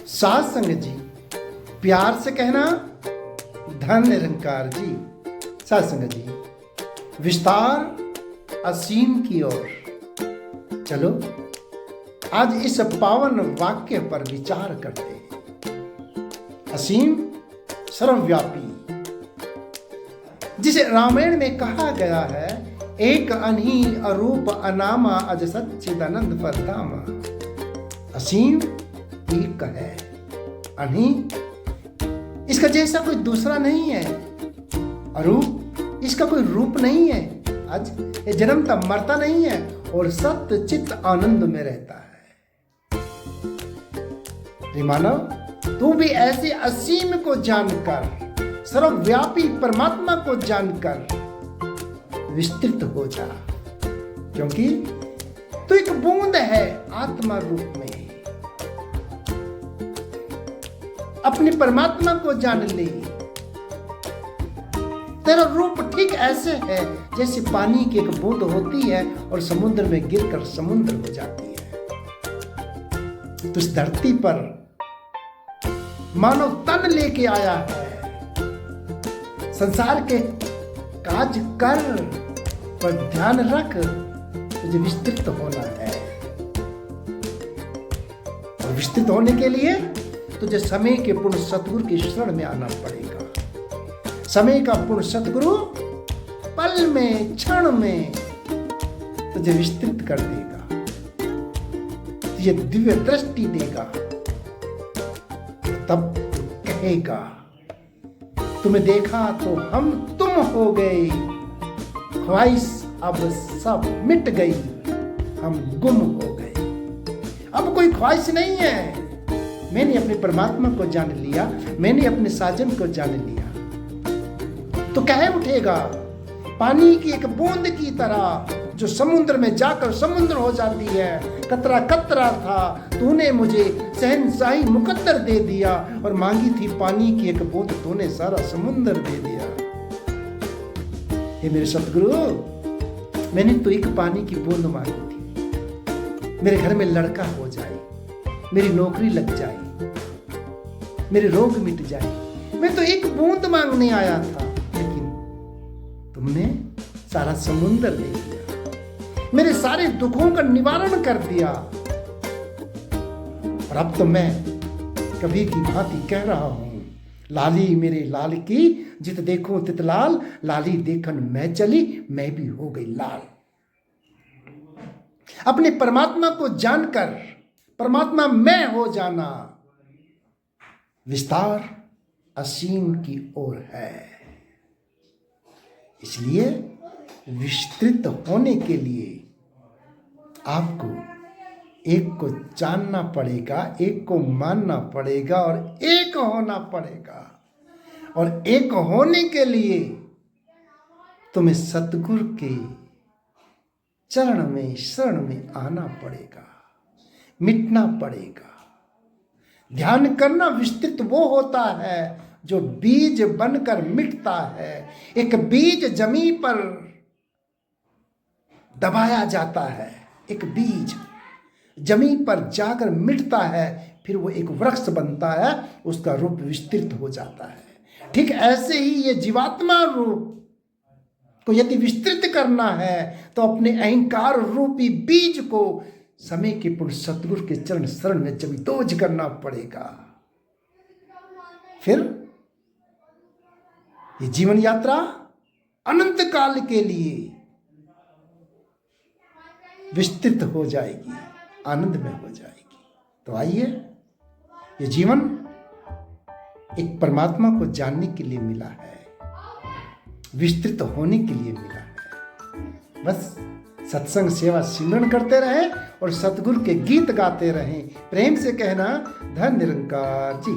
साध संगत जी, प्यार से कहना धन निरंकार जी। साध संगत जी, विस्तार असीम की ओर। चलो आज इस पावन वाक्य पर विचार करते हैं। असीम सर्वव्यापी, जिसे रामायण में कहा गया है, एक अनही अरूप अनामा अज सच्चिदानंद परधामा। असीम एक है, अनही इसका जैसा कोई दूसरा नहीं है, अरूप इसका कोई रूप नहीं है, आज ये जन्मता मरता नहीं है और सत्य चित्त आनंद में रहता है। रे मानव, तू भी ऐसे असीम को जानकर, सर्वव्यापी परमात्मा को जानकर विस्तृत हो जा, क्योंकि तू एक बूंद है आत्मा रूप में। अपने परमात्मा को जान ले। तेरा रूप ठीक ऐसे है जैसे पानी की एक बूंद होती है और समुद्र में गिरकर समुद्र हो जाती है। तो इस धरती पर मानव तन लेके आया है, संसार के काज कर, पर ध्यान रख तुझे विस्तृत होना है। और विस्तृत होने के लिए तुझे समय के पूर्ण सतगुरु की शरण में आना पड़ेगा। समय का पूर्ण सतगुरु पल में, क्षण में तुझे विस्तृत कर देगा, तुझे दिव्य दृष्टि देगा। तब तू कहेगा, तुम्हें देखा तो हम तुम हो गए, ख्वाहिश अब सब मिट गई, हम गुम हो गए। अब कोई ख्वाहिश नहीं है। मैंने अपने परमात्मा को जान लिया, मैंने अपने साजन को जान लिया। तो कहे उठेगा, पानी की एक बूंद की तरह जो समुद्र में जाकर समुद्र हो जाती है। कतरा कतरा था, तूने मुझे शहंशाही मुकद्दर दे दिया, और मांगी थी पानी की एक बूंद, तूने सारा समुद्र दे दिया। हे मेरे सतगुरु, मैंने तो एक पानी की बूंद मांगी थी। मेरे घर में लड़का हो जाए, मेरी नौकरी लग जाए, मेरे रोग मिट जाए। मैं तो एक बूंद मांगने आया था, लेकिन तुमने सारा समुद्र दे दिया, मेरे सारे दुखों का निवारण कर दिया। और अब तो मैं कभी की भांति कह रहा हूं, लाली मेरे लाल की जित देखो तित लाल, लाली देखन मैं चली, मैं भी हो गई लाल। अपने परमात्मा को जानकर परमात्मा मैं हो जाना विस्तार असीम की ओर है। इसलिए विस्तृत होने के लिए आपको एक को जानना पड़ेगा, एक को मानना पड़ेगा और एक होना पड़ेगा। और एक होने के लिए तुम्हें सतगुरु के चरण में, शरण में आना पड़ेगा, मिटना पड़ेगा। ध्यान करना विस्तृत वो होता है जो बीज बनकर मिटता है। एक बीज जमीन पर दबाया जाता है, एक बीज जमीन पर जाकर मिटता है, फिर वो एक वृक्ष बनता है, उसका रूप विस्तृत हो जाता है। ठीक ऐसे ही ये जीवात्मा रूप को यदि विस्तृत करना है तो अपने अहंकार रूपी बीज को समय के पूर्ण सतगुरु के चरण शरण में जमीदोज करना पड़ेगा। फिर ये जीवन यात्रा अनंत काल के लिए विस्तृत हो जाएगी, आनंद में हो जाएगी। तो आइए, ये जीवन एक परमात्मा को जानने के लिए मिला है, विस्तृत होने के लिए मिला है। बस सत्संग सेवा सिमरन करते रहें और सतगुरु के गीत गाते रहें। प्रेम से कहना धन निरंकार जी।